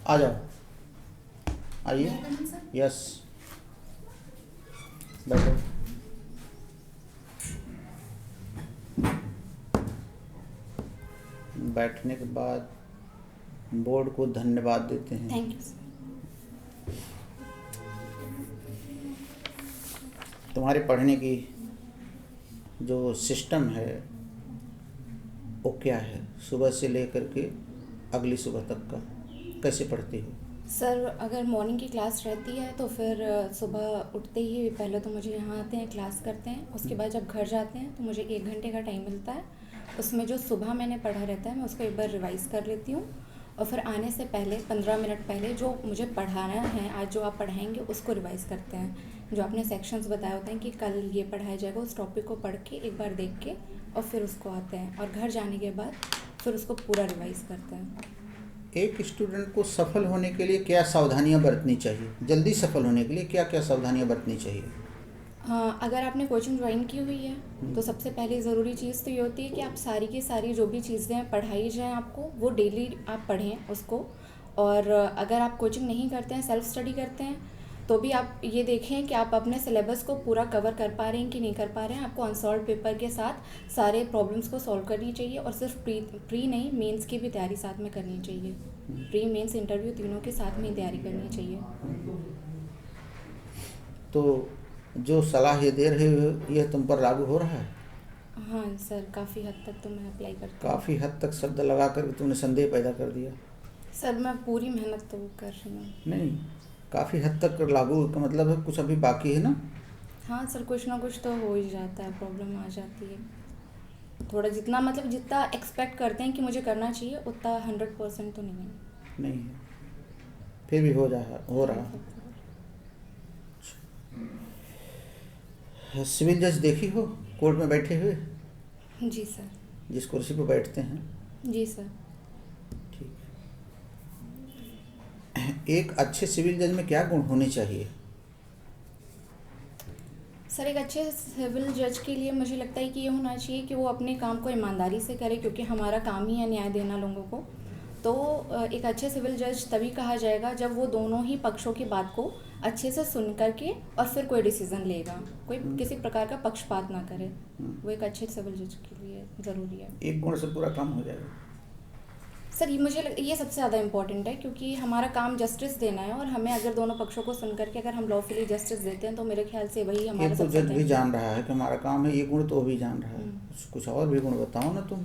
आ जाओ, आइए। यस, बैठो। बैठने के बाद बोर्ड को धन्यवाद देते हैं। Thank you sir. तुम्हारे पढ़ने की जो सिस्टम है वो क्या है, सुबह से लेकर के अगली सुबह तक का कैसे पढ़ती हो? सर अगर मॉर्निंग की क्लास रहती है तो फिर सुबह उठते ही पहले तो मुझे यहाँ आते हैं, क्लास करते हैं। उसके बाद जब घर जाते हैं तो मुझे 1 घंटे का टाइम मिलता है। उसमें जो सुबह मैंने पढ़ा रहता है मैं उसको एक बार रिवाइज़ कर लेती हूँ। और फिर आने से पहले 15 मिनट पहले जो मुझे पढ़ाना है, आज जो आप पढ़ाएंगे उसको रिवाइज़ करते हैं। जो आपने सेक्शंस बताए होते हैं कि कल ये पढ़ाया जाएगा, उस टॉपिक को पढ़ के एक बार देख के और फिर उसको आते हैं। और घर जाने के बाद फिर उसको पूरा रिवाइज़ करते हैं। एक स्टूडेंट को सफल होने के लिए क्या सावधानियां बरतनी चाहिए? जल्दी सफल होने के लिए क्या क्या सावधानियां बरतनी चाहिए? हाँ, अगर आपने कोचिंग ज्वाइन की हुई है तो सबसे पहले ज़रूरी चीज़ तो ये होती है कि आप सारी की सारी जो भी चीज़ें पढ़ाई जाएँ आपको, वो डेली आप पढ़ें उसको। और अगर आप कोचिंग नहीं करते हैं, सेल्फ स्टडी करते हैं, तो भी आप ये देखें कि आप अपने सिलेबस को पूरा कवर कर पा रहे हैं कि नहीं कर पा रहे हैं। आपको अनसॉल्व पेपर के साथ सारे प्रॉब्लम्स को सॉल्व करनी चाहिए। और सिर्फ प्री नहीं, मेंस की भी तैयारी साथ में करनी चाहिए। प्री मेंस इंटरव्यू तीनों के साथ में ही तैयारी करनी चाहिए। तो जो सलाह ये दे रहे हो यह तुम पर लागू हो रहा है? हाँ सर, काफ़ी हद तक तो मैं अप्लाई करती हूँ। काफ़ी हद तक शब्द लगा कर तुमने संदेह पैदा कर दिया। सर मैं पूरी मेहनत तो कर रही हूँ। नहीं, काफ़ी हद तक लागू का मतलब है कुछ अभी बाकी है ना? हाँ सर, कुछ ना कुछ तो हो ही जाता है, प्रॉब्लम आ जाती है थोड़ा। जितना मतलब जितना एक्सपेक्ट करते हैं कि मुझे करना चाहिए उतना 100% तो नहीं है। नहीं है, फिर भी हो रहा है। सिविल जज देखी हो कोर्ट में बैठे हुए? जी सर। जिस कुर्सी पर बैठते हैं? जी सर। ठीक है। एक अच्छे सिविल जज में क्या गुण होने चाहिए? सर एक अच्छे सिविल जज के लिए मुझे लगता है कि ये होना चाहिए कि वो अपने काम को ईमानदारी से करे, क्योंकि हमारा काम ही है न्याय देना लोगों को। तो एक अच्छे सिविल जज तभी कहा जाएगा जब वो दोनों ही पक्षों की बात को अच्छे से सुन करके और फिर कोई डिसीज़न लेगा, कोई किसी प्रकार का पक्षपात ना करे। वो एक अच्छे सिविल जज के लिए ज़रूरी है। एक गुण से पूरा काम हो जाएगा? सर ये सबसे ज़्यादा इम्पोर्टेंट है, क्योंकि हमारा काम जस्टिस देना है। और हमें अगर दोनों पक्षों को सुन करके अगर हम लॉफुली जस्टिस देते हैं तो मेरे ख्याल से वही हमारा ये तो सबसे जज भी जान रहा है कि हमारा काम है, ये गुण तो वो भी जान रहा है। कुछ और भी गुण बताओ ना तुम।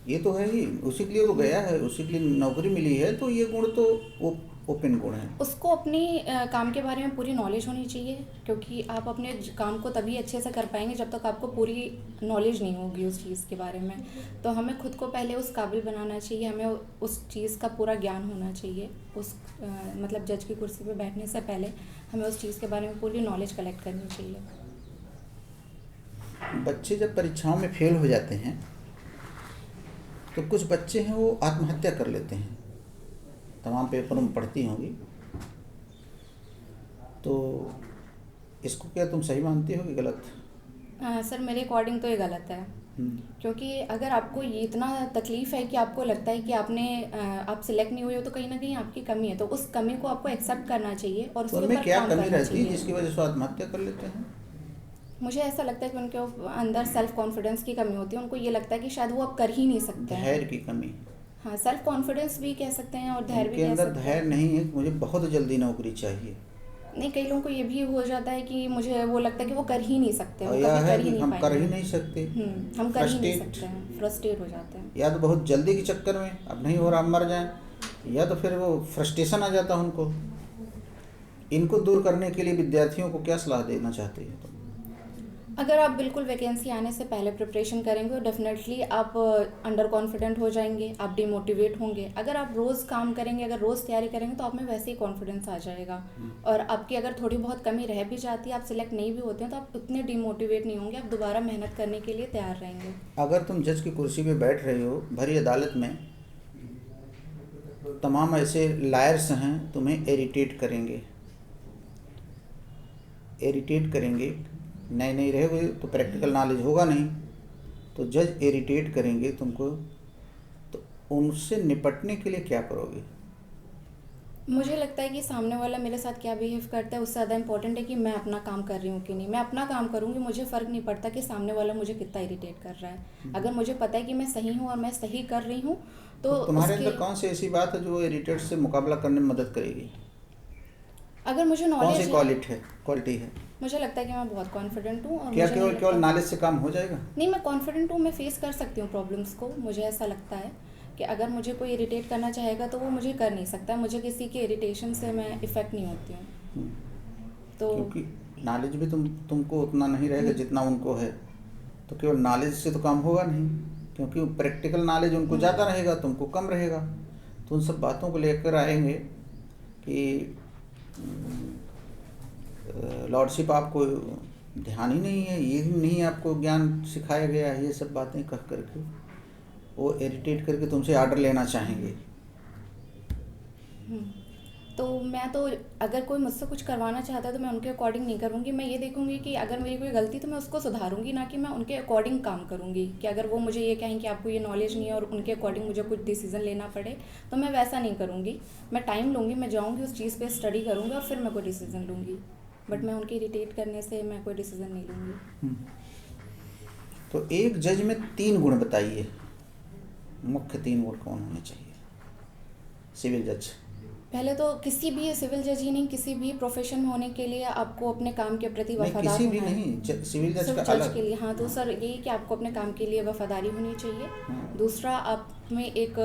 ये तो है ही, उसी के लिए वो गया है, उसी के लिए नौकरी मिली है, तो ये गुण तो वो ओपन गुण है। उसको अपनी काम के बारे में पूरी नॉलेज होनी चाहिए, क्योंकि आप अपने काम को तभी अच्छे से कर पाएंगे जब तक आपको पूरी नॉलेज नहीं होगी उस चीज़ के बारे में। तो हमें खुद को पहले उस काबिल बनाना चाहिए, हमें उस चीज़ का पूरा ज्ञान होना चाहिए। उस मतलब जज की कुर्सी पे बैठने से पहले हमें उस चीज़ के बारे में पूरी नॉलेज कलेक्ट करनी चाहिए। बच्चे जब परीक्षाओं में फेल हो जाते हैं तो कुछ बच्चे हैं वो आत्महत्या कर लेते हैं, तमाम पेपरों में पढ़ती होंगी। तो इसको क्या तुम सही मानती हो कि गलत? सर मेरे अकॉर्डिंग तो ये गलत है। क्योंकि अगर आपको ये इतना तकलीफ़ है कि आपको लगता है कि आप सिलेक्ट नहीं हुए हो, तो कहीं ना कहीं आपकी कमी है। तो उस कमी को आपको एक्सेप्ट करना चाहिए और उसके ऊपर क्या काम कमी करना रहती है चाहिए। जिसकी वजह से आत्महत्या कर लेते हैं? मुझे ऐसा लगता है कि उनके अंदर सेल्फ कॉन्फिडेंस की कमी होती है। उनको ये लगता है कि शायद वो अब कर ही नहीं सकते हैं। धैर्य की कमी। हाँ, सेल्फ कॉन्फिडेंस भी कह सकते हैं और धैर्य भी उनके कह अंदर सकते धैर्य हैं। नहीं है, मुझे बहुत जल्दी नौकरी चाहिए। नहीं, कई लोगों को ये भी हो जाता है कि मुझे वो लगता है कि वो कर ही नहीं सकते, और वो यह कभी है कर ही कि नहीं हम कर ही पाएंगे। नहीं सकते, हम कर ही नहीं फ्रस्ट्रेट। सकते हैं, फ्रस्ट्रेट हो जाते हैं। या तो बहुत जल्दी के चक्कर में अब नहीं हो रहा मर जाएं, या तो फिर वो फ्रस्ट्रेशन आ जाता है उनको। इनको दूर करने के लिए विद्यार्थियों को क्या सलाह देना चाहते हैं तुम? अगर आप बिल्कुल वैकेंसी आने से पहले प्रिपरेशन करेंगे तो डेफिनेटली आप अंडर कॉन्फिडेंट हो जाएंगे, आप डिमोटिवेट होंगे। अगर आप रोज़ काम करेंगे, अगर रोज़ तैयारी करेंगे तो आप में वैसे ही कॉन्फिडेंस आ जाएगा। और आपकी अगर थोड़ी बहुत कमी रह भी जाती है, आप सिलेक्ट नहीं भी होते हैं, तो आप उतने डिमोटिवेट नहीं होंगे, आप दोबारा मेहनत करने के लिए तैयार रहेंगे। अगर तुम जज की कुर्सी पे बैठ रहे हो भरी अदालत में, तमाम ऐसे लायर्स हैं तुम्हें इरिटेट करेंगे, नए नए रहोगे तो प्रैक्टिकल नॉलेज होगा नहीं, तो जज इरिटेट करेंगे तुमको, तो उनसे निपटने के लिए क्या करोगे? मुझे लगता है कि सामने वाला मेरे साथ क्या बिहेव करता है उससे ज़्यादा इम्पोर्टेंट है कि मैं अपना काम कर रही हूँ कि नहीं। मैं अपना काम करूँगी, मुझे फ़र्क नहीं पड़ता कि सामने वाला मुझे कितना इरिटेट कर रहा है। अगर मुझे पता है कि मैं सही हूँ और मैं सही कर रही हूँ तो तो तुम्हारे उसके अंदर कौन सी ऐसी बात है जो इरिटेट से मुकाबला करने में मदद करेगी? अगर मुझे कौन सी नॉलेज है, क्वालिटी है? मुझे लगता है कि मैं बहुत कॉन्फिडेंट हूँ और क्या मुझे नहीं केवल केवल लगता। नॉलेज से काम हो जाएगा? नहीं, मैं कॉन्फिडेंट हूँ, मैं फेस कर सकती हूँ प्रॉब्लम्स को। मुझे ऐसा लगता है कि अगर मुझे कोई इरिटेट करना चाहेगा तो वो मुझे कर नहीं सकता। मुझे किसी के इरिटेशन से मैं इफ़ेक्ट नहीं होती हूँ। हम्म, तो क्योंकि नॉलेज भी तुमको उतना नहीं रहेगा जितना उनको है, तो केवल नॉलेज से तो काम होगा नहीं, क्योंकि प्रैक्टिकल नॉलेज उनको ज़्यादा रहेगा, तुमको कम रहेगा। तो उन सब बातों को लेकर आएंगे कि लॉर्डशिप आपको ध्यान ही नहीं है, ये ही नहीं आपको ज्ञान सिखाया गया है, ये सब बातें कह करके वो इरिटेट करके तुमसे ऑर्डर लेना चाहेंगे। तो मैं तो, अगर कोई मुझसे कुछ करवाना चाहता है तो मैं उनके अकॉर्डिंग नहीं करूँगी। मैं ये देखूँगी कि अगर मेरी कोई गलती तो मैं उसको सुधारूँगी, ना कि मैं उनके अकॉर्डिंग काम करूँगी। कि अगर वो मुझे ये कहें कि आपको ये नॉलेज नहीं है और उनके अकॉर्डिंग मुझे कुछ डिसीजन लेना पड़े, तो मैं वैसा नहीं करूँगी। मैं टाइम लूँगी, मैं जाऊँगी उस चीज़ पे स्टडी करूँगी और फिर मैं कोई डिसीजन लूँगी। बट मैं उनके इरिटेट करने से मैं कोई डिसीजन नहीं लूँगी। तो एक जज में 3 गुण बताइए, मुख्य 3 गुण कौन होने चाहिए सिविल जज? पहले तो किसी भी सिविल जज ही नहीं, किसी भी प्रोफेशन में होने के लिए आपको अपने काम के प्रति नहीं, वफादार किसी भी होना है। नहीं, सिविल जज सिर्फ का जज अलग। के लिए, हाँ। तो सर यही कि आपको अपने काम के लिए वफादारी होनी चाहिए। हाँ। दूसरा, आप में एक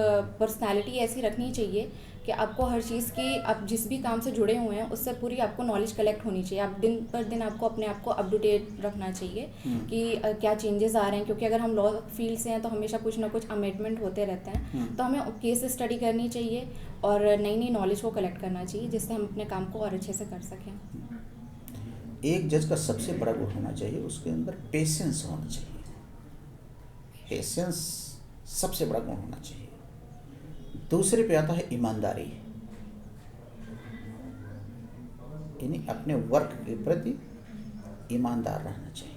पर्सनालिटी ऐसी रखनी चाहिए कि आपको हर चीज़ की, आप जिस भी काम से जुड़े हुए हैं उससे पूरी आपको नॉलेज कलेक्ट होनी चाहिए। आप दिन पर दिन आपको अपने आप को अप टू डेट रखना चाहिए कि क्या चेंजेस आ रहे हैं, क्योंकि अगर हम लॉ फील्ड से हैं तो हमेशा कुछ ना कुछ अमेंडमेंट होते रहते हैं। तो हमें केस स्टडी करनी चाहिए और नई नई नॉलेज को कलेक्ट करना चाहिए, जिससे हम अपने काम को और अच्छे से कर सकें। एक जज का सबसे बड़ा गुण होना चाहिए, उसके अंदर पेशेंस होना चाहिए। पेशेंस सबसे बड़ा गुण होना चाहिए। दूसरे पे आता है ईमानदारी, यानी अपने वर्क के प्रति ईमानदार रहना चाहिए।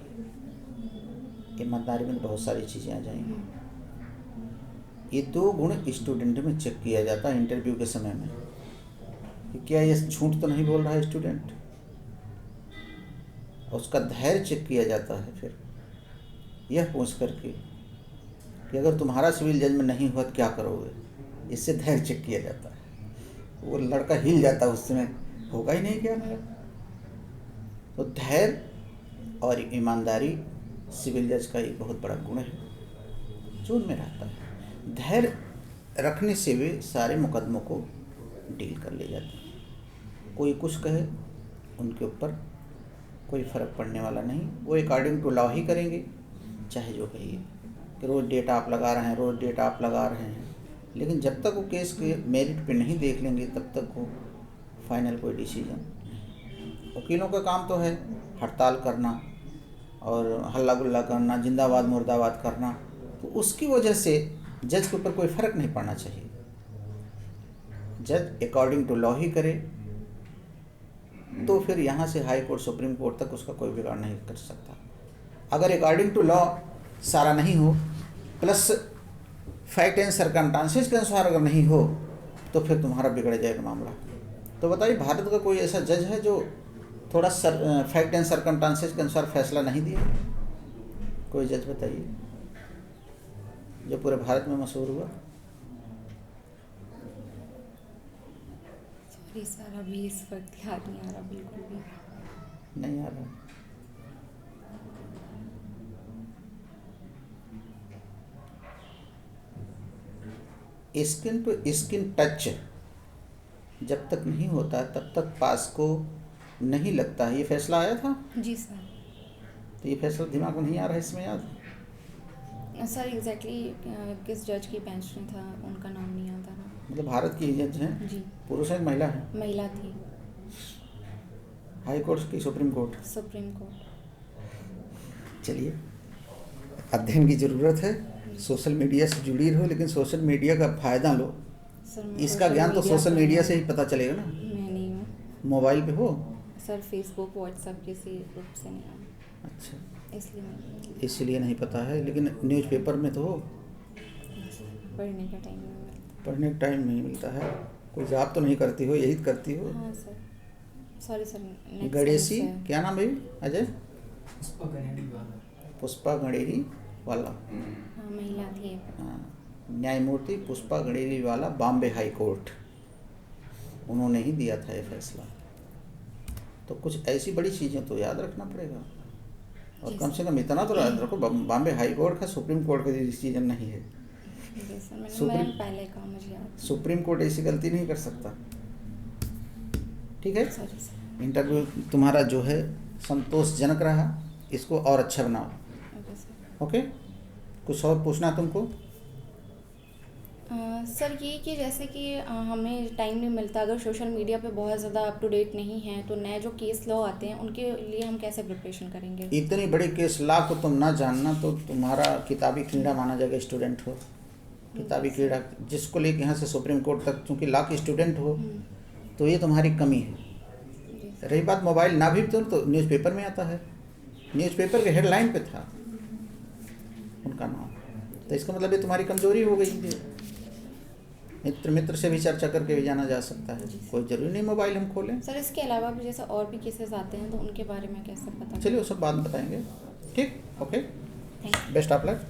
ईमानदारी में बहुत सारी चीज़ें आ जाएंगी। ये 2 गुण स्टूडेंट में चेक किया जाता है इंटरव्यू के समय में कि क्या ये झूठ तो नहीं बोल रहा है स्टूडेंट। उसका धैर्य चेक किया जाता है फिर यह पूछ करके कि अगर तुम्हारा सिविल जज में नहीं हुआ तो क्या करोगे, इससे धैर्य चेक किया जाता है। वो लड़का हिल जाता है उस समय, होगा ही नहीं क्या मेरा। तो धैर्य और ईमानदारी सिविल जज का एक बहुत बड़ा गुण है जो उनमें रहता है। धैर्य रखने से वे सारे मुकदमों को डील कर ले जाते हैं। कोई कुछ कहे उनके ऊपर कोई फ़र्क पड़ने वाला नहीं, वो अकॉर्डिंग टू लॉ ही करेंगे, चाहे जो कहिए कि रोज़ डेट आप लगा रहे हैं, रोज़ डेट आप लगा रहे हैं। लेकिन जब तक वो केस के मेरिट पे नहीं देख लेंगे तब तक वो फाइनल कोई डिसीजन। वकीलों का काम तो है हड़ताल करना और हल्ला गुल्ला करना, जिंदाबाद मुर्दाबाद करना, तो उसकी वजह से जज के ऊपर कोई फ़र्क नहीं पड़ना चाहिए। जज अकॉर्डिंग टू लॉ ही करे, तो फिर यहाँ से हाई कोर्ट सुप्रीम कोर्ट तक उसका कोई बिगाड़ नहीं कर सकता। अगर अकॉर्डिंग टू लॉ सारा नहीं हो, प्लस फैक्ट एंड सर्कमस्टांसेस के अनुसार अगर नहीं हो, तो फिर तुम्हारा बिगड़ जाएगा मामला। तो बताइए, भारत का कोई ऐसा जज है जो थोड़ा फैक्ट एंड सर्कमस्टांसेस के अनुसार फैसला नहीं दिया? कोई जज बताइए जो पूरे भारत में मशहूर हुआ। सॉरी सर, अभी इस वक्त याद नहीं आ रहा बिल्कुल भी। नहीं आ रहा। स्किन टू स्किन टच जब तक नहीं होता तब तक पास को नहीं लगता है, ये फैसला आया था। जी सर। तो ये फैसला दिमाग में नहीं आ रहा है इसमें याद? सर एग्जैक्टली किस जज की बेंच में था उनका नाम नहीं याद आ रहा। मतलब भारत की जज हैं? जी। पुरुष है महिला है? महिला थी। हाई कोर्ट की सुप्रीम कोर्ट? Supreme court. चलिए, अध्ययन की ज़रूरत है, सोशल मीडिया से जुड़ी रहो, लेकिन सोशल मीडिया का फ़ायदा लो। सर इसका ज्ञान तो सोशल मीडिया से ही पता चलेगा ना। मैं नहीं हूँ मोबाइल पे हो? सर, फेसबुक व्हाट्सएप किसी ग्रुप से नहीं हूँ, अच्छा, इसलिए नहीं। इसलिए नहीं पता है, लेकिन न्यूज़पेपर में तो हो। पढ़ने का टाइम नहीं मिलता। पढ़ने का टाइम नहीं मिलता है। कोई जॉब तो नहीं करती हो, यही करती हो? हाँ sir, sorry sir, next Ganeshi, time से। क्या नाम है अजय? पुष्पा पुष्पा गणेरी वाला। हाँ, महिला थी। हाँ, न्यायमूर्ति पुष्पा गणेरी वाला, बॉम्बे हाई कोर्ट, उन्होंने ही दिया था ये फैसला। तो कुछ ऐसी बड़ी चीज़ें तो याद रखना पड़ेगा, और जी कम सर। से कम इतना तो याद रखो, बॉम्बे हाई कोर्ट का सुप्रीम कोर्ट का डिसीजन नहीं है। जी सर, मैंने सुप्रीम- पहले कहा, मुझे याद। सुप्रीम कोर्ट ऐसी गलती नहीं कर सकता। ठीक है, सॉरी सर। इंटरव्यू तुम्हारा जो है संतोषजनक रहा, इसको और अच्छा बनाओ। Okay sir. ओके, कुछ और पूछना है तुमको? सर ये कि जैसे कि हमें टाइम नहीं मिलता, अगर सोशल मीडिया पे बहुत ज़्यादा अप टू डेट नहीं है, तो नए जो केस लॉ आते हैं उनके लिए हम कैसे प्रिपरेशन करेंगे? इतनी बड़ी केस ला को तुम ना जानना तो तुम्हारा किताबी कीड़ा माना जाएगा। स्टूडेंट हो, किताबी कीड़ा जिसको लेके यहाँ से सुप्रीम कोर्ट तक, चूँकि लॉ की स्टूडेंट हो, तो ये तुम्हारी कमी है। जी रही बात मोबाइल ना भी तो न्यूज़पेपर में आता है, न्यूज़पेपर के हेडलाइन पे था उनका नाम, तो इसका मतलब ये तुम्हारी कमजोरी हो गई है। मित्र से भी चर्चा करके भी जाना जा सकता है, कोई ज़रूरी नहीं मोबाइल हम खोलें। सर, इसके अलावा भी जैसे और भी केसेस आते हैं, तो उनके बारे में कैसे पता? चलिए वो सब बाद में बताएंगे। ठीक, okay, thank you. Best of luck.